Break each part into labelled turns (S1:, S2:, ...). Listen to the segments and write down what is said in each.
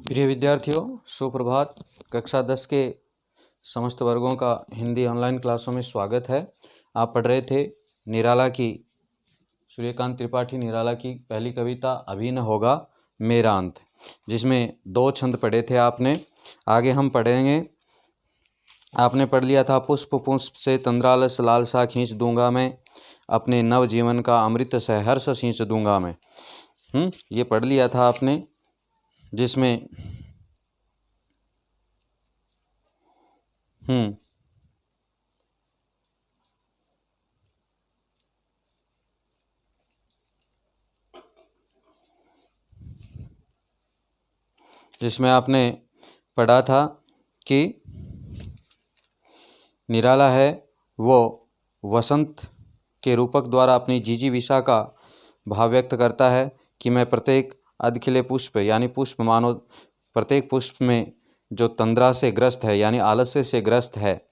S1: प्रिय विद्यार्थियों, सुप्रभात। कक्षा 10 के समस्त वर्गों का हिंदी ऑनलाइन क्लासों में स्वागत है। आप पढ़ रहे थे निराला की, सूर्यकांत त्रिपाठी निराला की पहली कविता अभी न होगा मेरा अंत, जिसमें 2 छंद पढ़े थे आपने। आगे हम पढ़ेंगे। आपने पढ़ लिया था, पुष्प पुष्प से तंद्रालस लालसा खींच दूंगा मैं, अपने नव जीवन का अमृत सहर्ष सींच दूंगा मैं। ये पढ़ लिया था आपने, जिसमें आपने पढ़ा था कि निराला है वो वसंत के रूपक द्वारा अपनी जिजीविषा का भाव व्यक्त करता है कि मैं प्रत्येक अधखिले पुष्प यानी पुष्प मानो, प्रत्येक पुष्प में जो तंद्रा से ग्रस्त है यानी आलस्य से ग्रस्त है,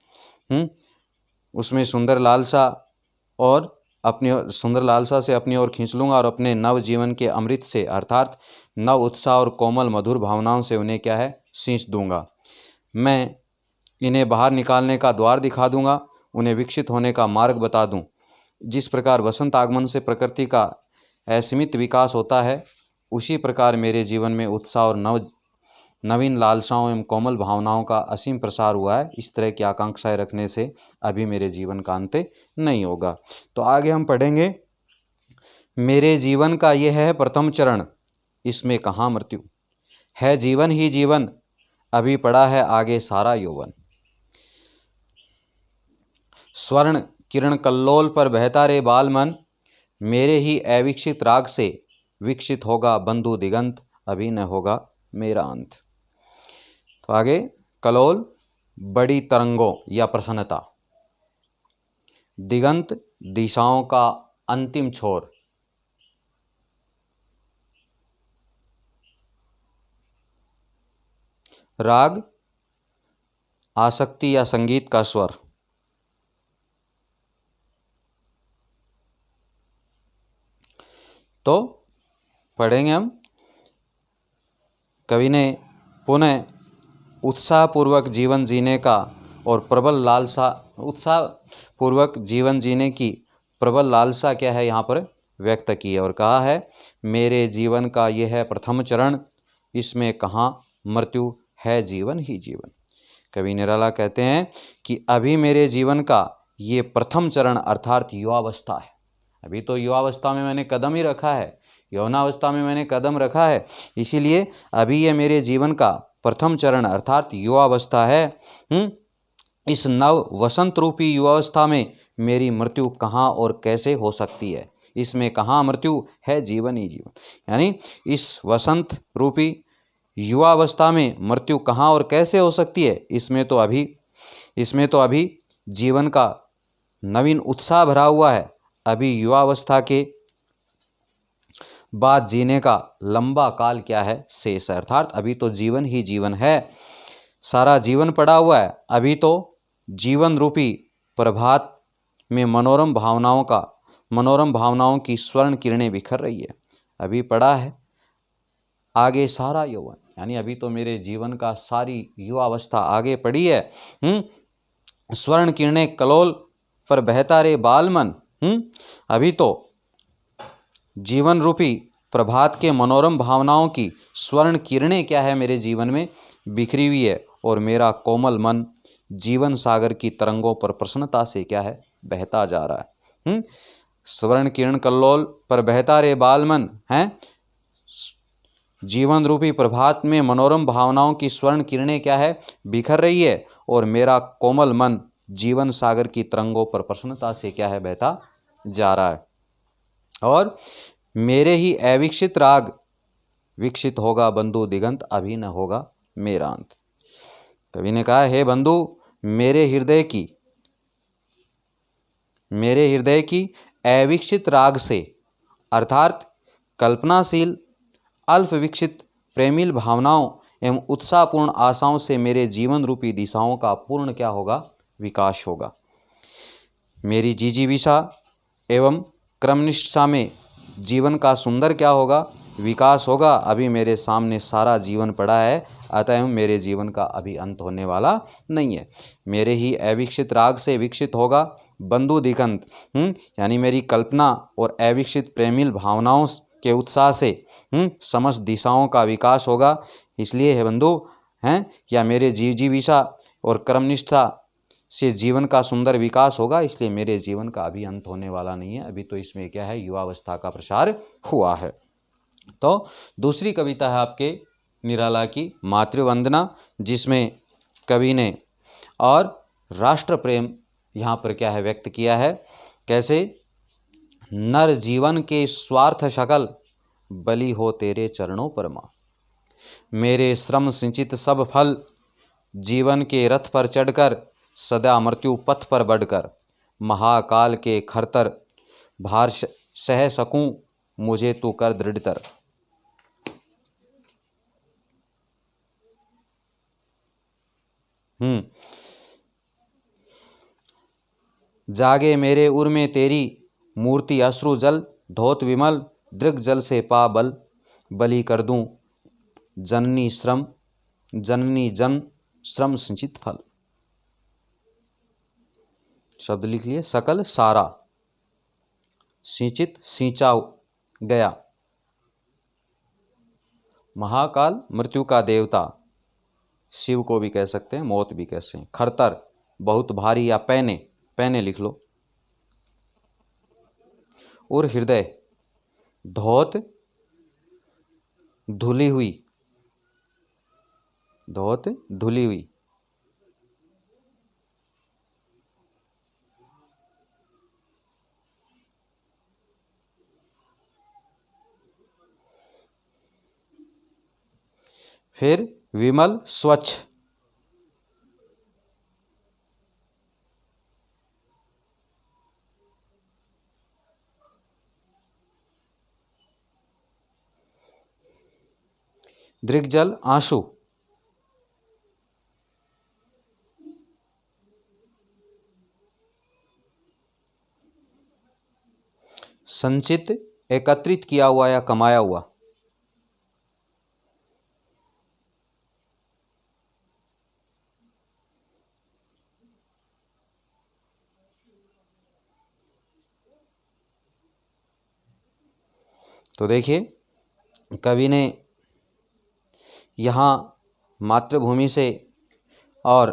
S1: उसमें सुंदर लालसा से अपनी ओर खींच लूँगा और अपने नव जीवन के अमृत से अर्थात नव उत्साह और कोमल मधुर भावनाओं से उन्हें क्या है, सींच दूंगा। मैं इन्हें बाहर निकालने का द्वार दिखा दूंगा, उन्हें विकसित होने का मार्ग बता दूं। जिस प्रकार वसंत आगमन से प्रकृति का असीमित विकास होता है, उसी प्रकार मेरे जीवन में उत्साह और नवीन लालसाओं एवं कोमल भावनाओं का असीम प्रसार हुआ है। इस तरह की आकांक्षाएं रखने से अभी मेरे जीवन का अंत नहीं होगा। तो आगे हम पढ़ेंगे, मेरे जीवन का यह है प्रथम चरण, इसमें कहाँ मृत्यु है, जीवन ही जीवन, अभी पड़ा है आगे सारा यौवन। स्वर्ण किरण कल्लोल पर बहता रे बाल मन, मेरे ही अविकसित राग से विकसित होगा बंधु दिगंत, अभी न होगा मेरा अंत। तो आगे कलोल बड़ी तरंगों या प्रसन्नता, दिगंत दिशाओं का अंतिम छोर, राग आसक्ति या संगीत का स्वर, तो पढ़ेंगे हम। कवि ने पुनः उत्साहपूर्वक जीवन जीने का और उत्साहपूर्वक जीवन जीने की प्रबल लालसा क्या है यहाँ पर व्यक्त की है और कहा है, मेरे जीवन का यह है प्रथम चरण, इसमें कहाँ मृत्यु है, जीवन ही जीवन। कवि निराला कहते हैं कि अभी मेरे जीवन का ये प्रथम चरण अर्थात युवावस्था है। अभी तो युवावस्था में मैंने कदम ही रखा है, यौनावस्था में मैंने कदम रखा है, इसीलिए अभी ये मेरे जीवन का प्रथम चरण अर्थात युवावस्था है। इस नव वसंत रूपी युवावस्था में मेरी मृत्यु कहाँ और कैसे हो सकती है, इसमें कहाँ मृत्यु है, जीवन ही जीवन। यानी इस वसंत रूपी युवावस्था में मृत्यु कहाँ और कैसे हो सकती है, इसमें तो अभी जीवन का नवीन उत्साह भरा हुआ है। अभी युवावस्था के बाद जीने का लंबा काल क्या है, शेष, अर्थात अभी तो जीवन ही जीवन है, सारा जीवन पड़ा हुआ है। अभी तो जीवन रूपी प्रभात में मनोरम भावनाओं की स्वर्ण किरणें बिखर रही है। अभी पड़ा है आगे सारा यौवन, यानी अभी तो मेरे जीवन का सारी युवावस्था आगे पड़ी है। स्वर्ण किरणें कलोल पर बहता रे बाल मन, अभी तो जीवन रूपी प्रभात के मनोरम भावनाओं की स्वर्ण किरणें क्या है, मेरे जीवन में बिखरी हुई है और मेरा कोमल मन जीवन सागर की तरंगों पर प्रसन्नता से क्या है, बहता जा रहा है। स्वर्ण किरण कल्लोल पर बहता रे बाल मन है, जीवन रूपी प्रभात में मनोरम भावनाओं की स्वर्ण किरणें क्या है, बिखर रही है और मेरा कोमल मन जीवन सागर की तरंगों पर प्रसन्नता से क्या है, बहता जा रहा है। और मेरे ही अविकसित राग विकसित होगा बंधु दिगंत, अभी न होगा मेरा अंत। कवि ने कहा, हे बंधु, मेरे हृदय की अविकसित राग से अर्थात कल्पनाशील अल्प विकसित प्रेमिल भावनाओं एवं उत्साहपूर्ण आशाओं से मेरे जीवन रूपी दिशाओं का पूर्ण क्या होगा, विकास होगा। मेरी जिजीविषा एवं क्रमनिष्ठा में जीवन का सुंदर क्या होगा, विकास होगा। अभी मेरे सामने सारा जीवन पड़ा है, अतः मेरे जीवन का अभी अंत होने वाला नहीं है। मेरे ही अविकसित राग से विकसित होगा बंधु दिगंत, यानी मेरी कल्पना और अविकसित प्रेमिल भावनाओं के उत्साह से समस्त दिशाओं का विकास होगा। इसलिए है बंधु, हैं या मेरे जीविका और कर्मनिष्ठा से जीवन का सुंदर विकास होगा। इसलिए मेरे जीवन का अभी अंत होने वाला नहीं है। अभी तो इसमें क्या है, युवावस्था का प्रसार हुआ है। तो दूसरी कविता है आपके निराला की मातृवंदना, जिसमें कवि ने और राष्ट्र प्रेम यहाँ पर क्या है व्यक्त किया है। कैसे? नर जीवन के स्वार्थ शकल बलि हो तेरे चरणों पर माँ। मेरे श्रम सिंचित सब फल जीवन के रथ पर चढ़कर सदा मृत्यु पथ पर बढ़कर महाकाल के खरतर भार सह सकूं मुझे तू कर दृढ़तर। जागे मेरे उर में तेरी मूर्ति अश्रु जल धोत विमल दृग जल से पा बल बलि कर दूं जननी जन श्रम सिंचित फल। शब्द लिख लिए, सकल सारा, सिंचित सींचा गया, महाकाल मृत्यु का देवता, शिव को भी कह सकते हैं, मौत भी कह सकते हैं, खरतर बहुत भारी या पैने लिख लो, और हृदय धौत धुली हुई, फिर विमल स्वच्छ, दृग्जल आंसू, संचित एकत्रित किया हुआ या कमाया हुआ, तो देखिए कवि ने यहाँ मातृभूमि से और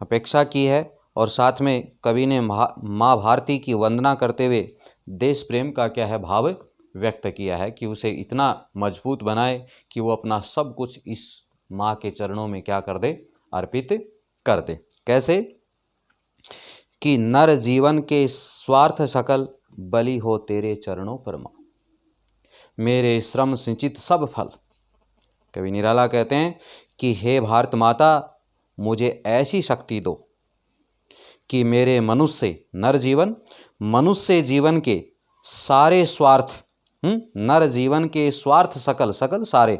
S1: अपेक्षा की है, और साथ में कवि ने माँ भारती की वंदना करते हुए देश प्रेम का क्या है भाव व्यक्त किया है कि उसे इतना मजबूत बनाए कि वो अपना सब कुछ इस माँ के चरणों में क्या कर दे, अर्पित कर दे। कैसे? कि नर जीवन के स्वार्थ सकल बलि हो तेरे चरणों पर माँ, मेरे श्रम सिंचित सब फल। कवि निराला कहते हैं कि हे भारत माता, मुझे ऐसी शक्ति दो कि मेरे मनुष्य जीवन के सारे स्वार्थ, नर जीवन के स्वार्थ सकल सारे,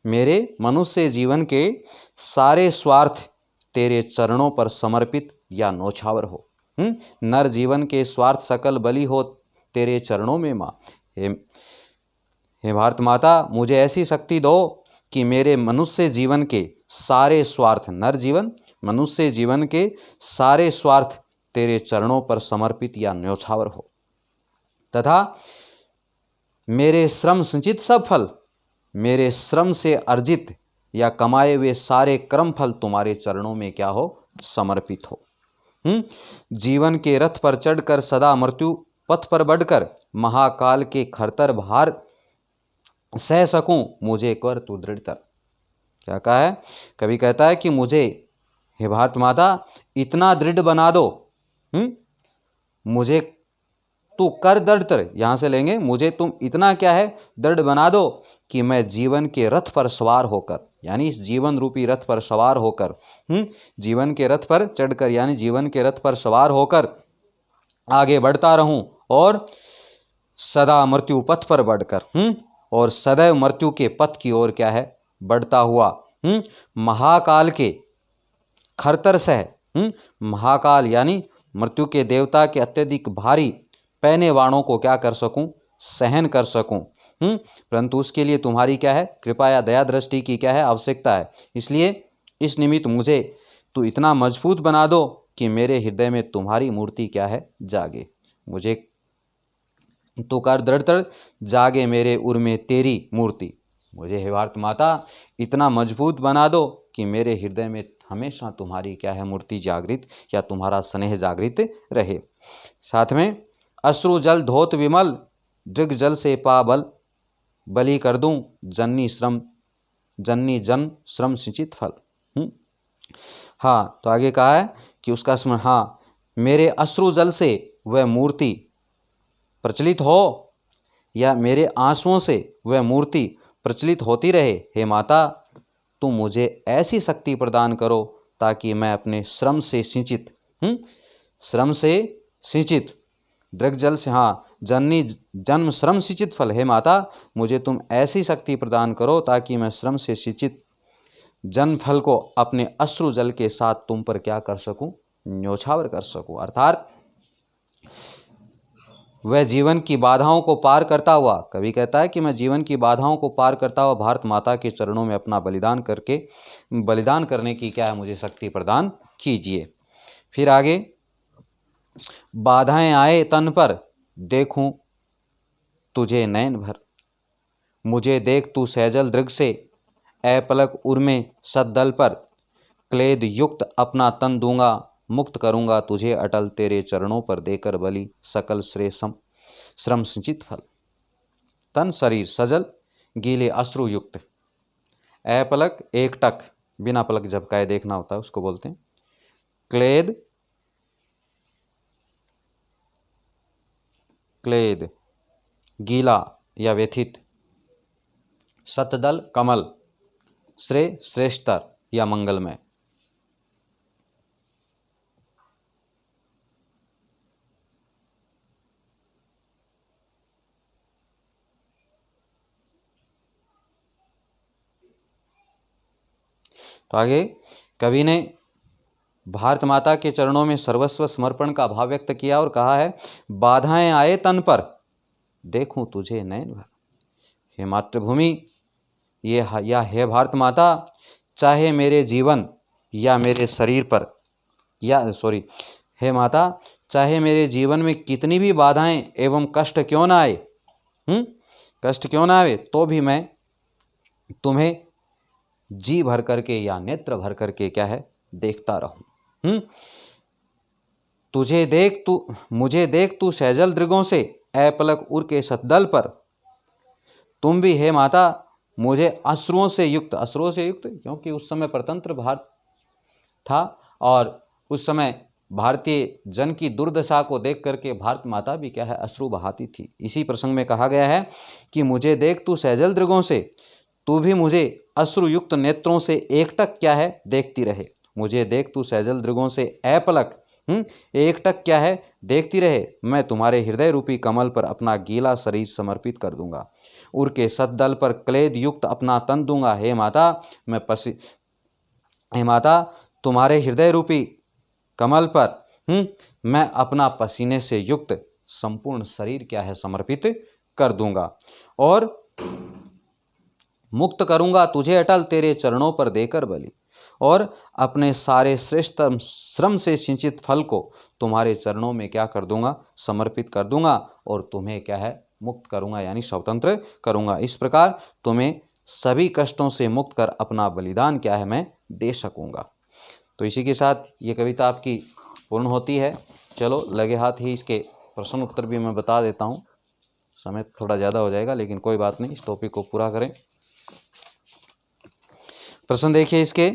S1: मेरे मनुष्य जीवन के सारे स्वार्थ तेरे चरणों पर समर्पित या नौछावर हो। नर जीवन के स्वार्थ सकल बलि हो तेरे चरणों में माँ। हे भारत माता, मुझे ऐसी शक्ति दो कि मेरे मनुष्य जीवन के सारे स्वार्थ, मनुष्य जीवन के सारे स्वार्थ तेरे चरणों पर समर्पित या न्यौछावर हो, तथा मेरे श्रम संचित सब फल, मेरे श्रम से अर्जित या कमाए हुए सारे कर्म फल तुम्हारे चरणों में क्या हो, समर्पित हो। जीवन के रथ पर चढ़कर सदा मृत्यु पथ पर बढ़कर महाकाल के खरतर भार सह सकूं मुझे कर तू दृढ़तर। क्या कहा है? कवि कहता है कि मुझे हे भारत माता इतना दृढ़ बना दो, मुझे तू कर दृढ़तर, यहां से लेंगे, मुझे तुम इतना क्या है दृढ़ बना दो कि मैं जीवन के रथ पर सवार होकर, यानी इस जीवन रूपी रथ पर सवार होकर, जीवन के रथ पर चढ़कर यानी जीवन के रथ पर सवार होकर आगे बढ़ता रहूं, और सदा मृत्यु पथ पर बढ़कर, और सदैव मृत्यु के पथ की ओर क्या है बढ़ता हुआ, महाकाल के खरतर सह, महाकाल यानी मृत्यु के देवता के अत्यधिक भारी पैने वाणों को क्या कर सकूं, सहन कर सकूं, परंतु उसके लिए तुम्हारी क्या है, कृपा या दया दृष्टि की क्या है, आवश्यकता है। इसलिए इस निमित्त मुझे तो इतना मजबूत बना दो कि मेरे हृदय में तुम्हारी मूर्ति क्या है, जागे। मुझे तो कर दृढ़तर जागे मेरे उर में तेरी मूर्ति। मुझे हे भारत माता इतना मजबूत बना दो कि मेरे हृदय में हमेशा तुम्हारी क्या है, मूर्ति जागृत या तुम्हारा स्नेह जागृत रहे। साथ में अश्रु जल धोत विमल, दृग जल से पाबल, बलि कर दूं जननी जन श्रम सिंचित फल। हाँ, तो आगे कहा है कि उसका स्मरण, हाँ, मेरे अश्रु जल से वह मूर्ति प्रचलित हो या मेरे आंसुओं से वह मूर्ति प्रचलित होती रहे। हे माता, तुम मुझे ऐसी शक्ति प्रदान करो ताकि मैं अपने श्रम से सिंचित दृग जल से, हाँ, जननी जन्म श्रम सिंचित फल। हे माता, मुझे तुम ऐसी शक्ति प्रदान करो ताकि मैं श्रम से सिंचित जन्म फल को अपने अश्रु जल के साथ तुम पर क्या कर सकूं, न्योछावर कर सकूं। अर्थात वह जीवन की बाधाओं को पार करता हुआ, कवि कहता है कि मैं जीवन की बाधाओं को पार करता हुआ भारत माता के चरणों में अपना बलिदान करने की क्या है, मुझे शक्ति प्रदान कीजिए। फिर आगे, बाधाएं आए तन पर देखूं तुझे नयन भर, मुझे देख तू सहजल दृग से अपलक उर्मे सद्दल पर, क्लेद युक्त अपना तन दूंगा, मुक्त करूंगा तुझे अटल तेरे चरणों पर देकर बलि सकल श्रम सिंचित फल। तन शरीर सजल गीले अश्रु युक्त, अपलक एक टक, बिना पलक झपकाए देखना होता है उसको बोलते हैं। क्लेद गीला या व्यथित, सतदल कमल, श्रेष्ठतर या मंगलमय। तो आगे कवि ने भारत माता के चरणों में सर्वस्व समर्पण का भाव व्यक्त किया और कहा है, बाधाएं आए तन पर देखूं तुझे नयन भर। हे मातृभूमि, या हे भारत माता, चाहे मेरे जीवन या मेरे शरीर पर हे माता, चाहे मेरे जीवन में कितनी भी बाधाएं एवं कष्ट क्यों ना आए, तो भी मैं तुम्हें जी भर करके या नेत्र भर करके क्या है, देखता रहूं। मुझे देख तू सहजल दृगों से अपलक उर के सद्दल पर। तुम भी हे माता मुझे अश्रुओं से युक्त, क्योंकि उस समय परतंत्र भारत था और उस समय भारतीय जन की दुर्दशा को देख करके भारत माता भी क्या है, अश्रु बहाती थी। इसी प्रसंग में कहा गया है कि मुझे देख तू सहजल दृगों से, तू भी मुझे अश्रुयुक्त नेत्रों से एकटक क्या है, देखती रहे। मुझे देख तू सहजल दृगों से अपलक एकटक क्या है, देखती रहे। मैं तुम्हारे हृदय रूपी कमल पर अपना गीला शरीर समर्पित कर दूंगा, उर के सद्दल पर क्लेद युक्त अपना तन दूंगा। हे माता, तुम्हारे हृदय रूपी कमल पर मैं अपना पसीने से युक्त संपूर्ण शरीर क्या है, समर्पित कर दूंगा और मुक्त करूंगा तुझे अटल तेरे चरणों पर देकर बलि, और अपने सारे श्रेष्ठ श्रम से सिंचित फल को तुम्हारे चरणों में क्या कर दूंगा, समर्पित कर दूंगा और तुम्हें क्या है, मुक्त करूंगा यानी स्वतंत्र करूंगा। इस प्रकार तुम्हें सभी कष्टों से मुक्त कर अपना बलिदान क्या है, मैं दे सकूंगा। तो इसी के साथ ये कविता आपकी पूर्ण होती है। चलो लगे हाथ ही इसके प्रश्न उत्तर भी मैं बता देता हूँ, समय थोड़ा ज़्यादा हो जाएगा लेकिन कोई बात नहीं, इस टॉपिक को पूरा करें। प्रश्न देखिए इसके,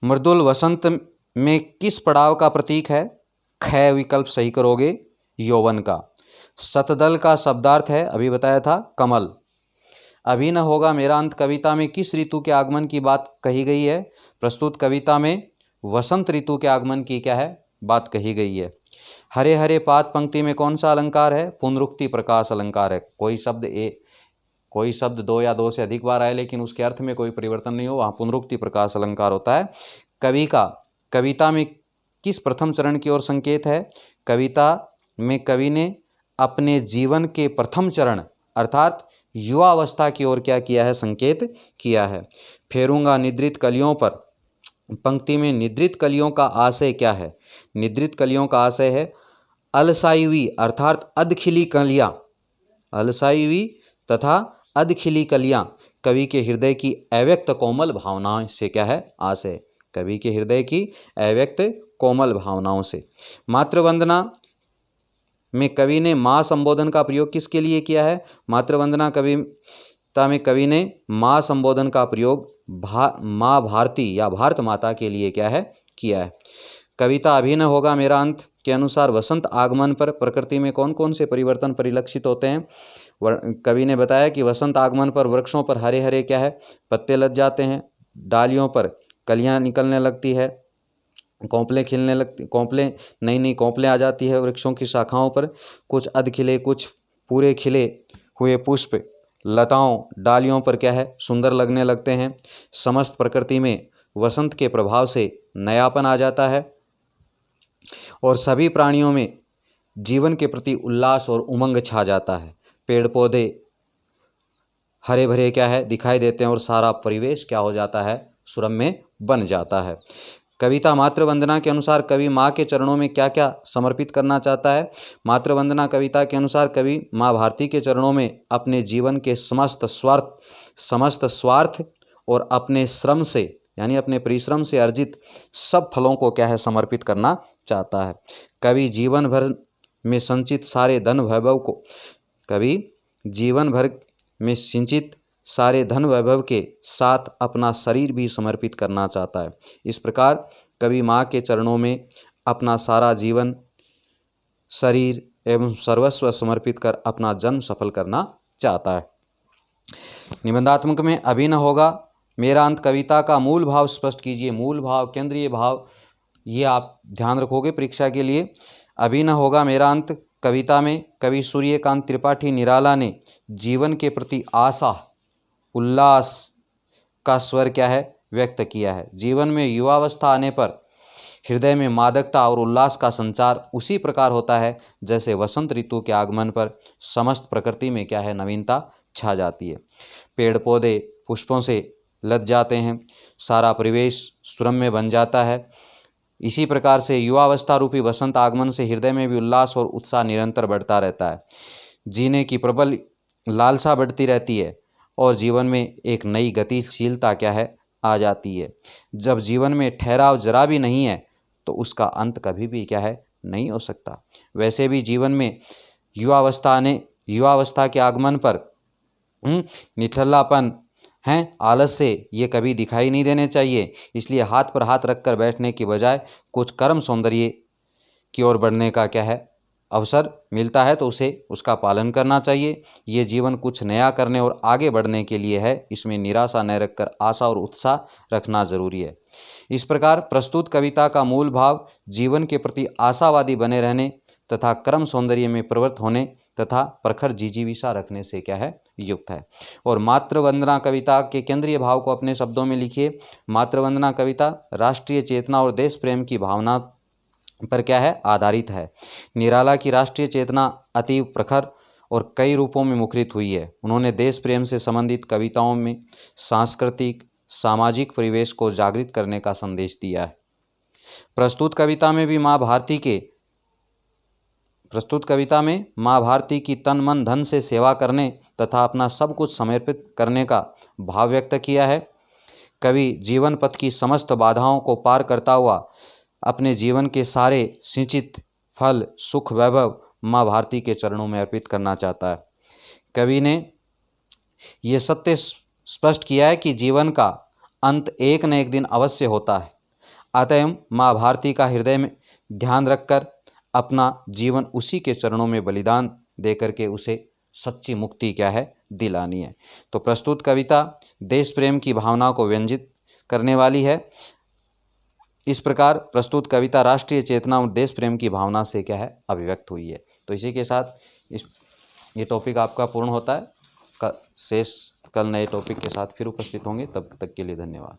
S1: मृदुल वसंत में किस पड़ाव का प्रतीक है? ख विकल्प सही करोगे, यौवन का। सतदल का शब्दार्थ है, अभी बताया था, कमल। अभी न होगा मेरा अंत कविता में किस ऋतु के आगमन की बात कही गई है? प्रस्तुत कविता में वसंत ऋतु के आगमन की क्या है, बात कही गई है। हरे हरे पात पंक्ति में कौन सा अलंकार है? पुनरुक्ति प्रकाश अलंकार है। कोई शब्द दो या दो से अधिक बार आए लेकिन उसके अर्थ में कोई परिवर्तन नहीं हो, वहाँ पुनरुक्ति प्रकाश अलंकार होता है। कविता में किस प्रथम चरण की ओर संकेत है? कविता में कवि ने अपने जीवन के प्रथम चरण अर्थात युवावस्था की ओर क्या किया है, संकेत किया है। फेरूंगा निद्रित कलियों पर, पंक्ति में निद्रित कलियों का आशय क्या है? निद्रित कलियों का आशय है अलसाई हुई अर्थात अधखिली कलियां, अलसाई हुई तथा अधखिली कलियां कवि के हृदय की अव्यक्त कोमल भावनाओं से क्या है, आशय, कवि के हृदय की अव्यक्त कोमल भावनाओं से। मातृवंदना में कवि ने माँ संबोधन का प्रयोग किसके लिए किया है? मातृवंदना कविता में कवि ने माँ संबोधन का प्रयोग माँ भारती या भारत माता के लिए क्या है, किया है। कविता अभी न होगा मेरा अंत के अनुसार वसंत आगमन पर प्रकृति में कौन कौन से परिवर्तन परिलक्षित होते हैं? कवि ने बताया कि वसंत आगमन पर वृक्षों पर हरे हरे क्या है, पत्ते लग जाते हैं, डालियों पर कलियां निकलने लगती है, कोंपलें खिलने लगती, नई नई कोंपलें आ जाती है वृक्षों की शाखाओं पर, कुछ अध खिले कुछ पूरे खिले हुए पुष्प लताओं डालियों पर क्या है, सुंदर लगने लगते हैं। समस्त प्रकृति में वसंत के प्रभाव से नयापन आ जाता है और सभी प्राणियों में जीवन के प्रति उल्लास और उमंग छा जाता है। पेड़ पौधे हरे भरे क्या है, दिखाई देते हैं और सारा परिवेश क्या हो जाता है, सुरम्य बन जाता है। कविता मातृवंदना के अनुसार कवि माँ के चरणों में क्या क्या समर्पित करना चाहता है? मातृवंदना कविता के अनुसार कवि माँ भारती के चरणों में अपने जीवन के समस्त स्वार्थ और अपने श्रम से यानी अपने परिश्रम से अर्जित सब फलों को क्या है, समर्पित करना चाहता है। कवि जीवन भर में संचित सारे धन वैभव को, कवि जीवन भर में सिंचित सारे धन वैभव के साथ अपना शरीर भी समर्पित करना चाहता है। इस प्रकार कवि माँ के चरणों में अपना सारा जीवन, शरीर एवं सर्वस्व समर्पित कर अपना जन्म सफल करना चाहता है। निबंधात्मक में अभी न होगा मेरा अंत कविता का मूल भाव स्पष्ट कीजिए। मूल भाव, केंद्रीय भाव, ये आप ध्यान रखोगे परीक्षा के लिए। अभी न होगा मेरा अंत कविता में कवि सूर्यकांत त्रिपाठी निराला ने जीवन के प्रति आशा उल्लास का स्वर क्या है, व्यक्त किया है। जीवन में युवावस्था आने पर हृदय में मादकता और उल्लास का संचार उसी प्रकार होता है जैसे वसंत ऋतु के आगमन पर समस्त प्रकृति में क्या है, नवीनता छा जाती है। पेड़ पौधे पुष्पों से लद जाते हैं, सारा परिवेश सुरम्य बन जाता है। इसी प्रकार से युवावस्था रूपी वसंत आगमन से हृदय में भी उल्लास और उत्साह निरंतर बढ़ता रहता है। जीने की प्रबल लालसा बढ़ती रहती है और जीवन में एक नई गतिशीलता क्या है, आ जाती है। जब जीवन में ठहराव जरा भी नहीं है तो उसका अंत कभी भी क्या है, नहीं हो सकता। वैसे भी जीवन में युवावस्था के आगमन पर निठल्लापन हैं, आलस्य, ये कभी दिखाई नहीं देने चाहिए। इसलिए हाथ पर हाथ रखकर बैठने की बजाय कुछ कर्म सौंदर्य की ओर बढ़ने का क्या है, अवसर मिलता है तो उसे उसका पालन करना चाहिए। ये जीवन कुछ नया करने और आगे बढ़ने के लिए है, इसमें निराशा न रखकर आशा और उत्साह रखना जरूरी है। इस प्रकार प्रस्तुत कविता का मूल भाव जीवन के प्रति आशावादी बने रहने तथा कर्म सौंदर्य में प्रवृत्त होने तथा प्रखर जिजीविषा रखने से क्या है, युक्त है। और मातृवंदना कविता के केंद्रीय भाव को अपने शब्दों में लिखिए। मातृवंदना कविता राष्ट्रीय चेतना और देश प्रेम की भावना पर क्या है, आधारित है। निराला की राष्ट्रीय चेतना अतीव प्रखर और कई रूपों में मुखरित हुई है। उन्होंने देश प्रेम से संबंधित कविताओं में सांस्कृतिक सामाजिक परिवेश को जागृत करने का संदेश दिया है। प्रस्तुत कविता में माँ भारती की तन मन धन से सेवा करने तथा अपना सब कुछ समर्पित करने का भाव व्यक्त किया है। कवि जीवन पथ की समस्त बाधाओं को पार करता हुआ अपने जीवन के सारे सिंचित फल सुख वैभव माँ भारती के चरणों में अर्पित करना चाहता है। कवि ने यह सत्य स्पष्ट किया है कि जीवन का अंत एक न एक दिन अवश्य होता है। अतएव माँ भारती का हृदय में ध्यान रखकर अपना जीवन उसी के चरणों में बलिदान देकर के उसे सच्ची मुक्ति क्या है, दिलानी है। तो प्रस्तुत कविता देश प्रेम की भावना को व्यंजित करने वाली है। इस प्रकार प्रस्तुत कविता राष्ट्रीय चेतना और देश प्रेम की भावना से क्या है, अभिव्यक्त हुई है। तो इसी के साथ ये टॉपिक आपका पूर्ण होता है। शेष कल नए टॉपिक के साथ फिर उपस्थित होंगे, तब तक के लिए धन्यवाद।